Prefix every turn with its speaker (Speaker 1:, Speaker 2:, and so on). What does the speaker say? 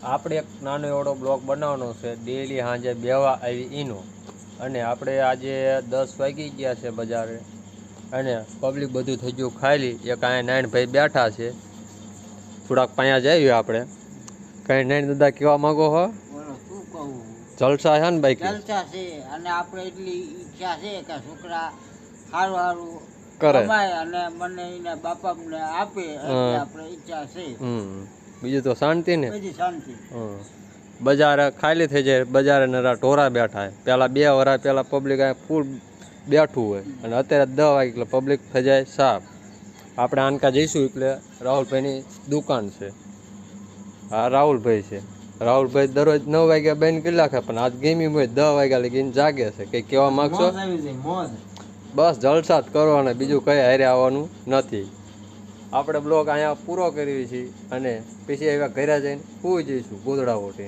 Speaker 1: આપણે એક નાનો એવડો બ્લોગ બનાવવાનો છે ડેલી સાંજે બેવા આવી એનો અને આપણે આજે 10 વાગી ગયા છે બજારે અને પબ્લિક બધું થઈ ગયું ખાલી એક અહીંયા નારાયણભાઈ બેઠા છે થોડાક પાયા જઈએ આપણે કઈ નારાયણ દાદા કેવા માંગો હો
Speaker 2: શું કહું
Speaker 1: જલસા છે ને ભાઈ
Speaker 2: જલસા છે અને આપણે એટલી ઈચ્છા છે કે છોકરા સારું સારું
Speaker 1: કરે
Speaker 2: કમાય અને મને એના બાપાને આપે એટલે આપણે ઈચ્છા છે
Speaker 1: બીજું તો શાંતિ ને
Speaker 2: બધી શાંતિ
Speaker 1: બજાર ખાલી થઈ જાય બજારે નરા ઢોરા બેઠા હોય પેલા 2 વર્ષ પેલા પબ્લિક આ ફૂલ બેઠું હોય અને અત્યારે 10 વાગે એટલે પબ્લિક થઈ જાય સાફ આપણે આનકા જઈશું એટલે રાહુલભાઈની દુકાન છે હા રાહુલભાઈ છે રાહુલભાઈ દરરોજ 9 વાગ્યા બંધ કરી નાખે પણ આજ ગેમી હોય 10 વાગ્યા લગીને જાગે છે કઈ કહેવા માંગશો બસ જલસા જ કરવાના બીજું કઈ હારે આવવાનું નથી આપણે બ્લોગ અહીંયા પૂરો કરીએ છીએ અને પછી એવા ઘરે જઈને સુઈ જઈશું ગોદડા ઓઠે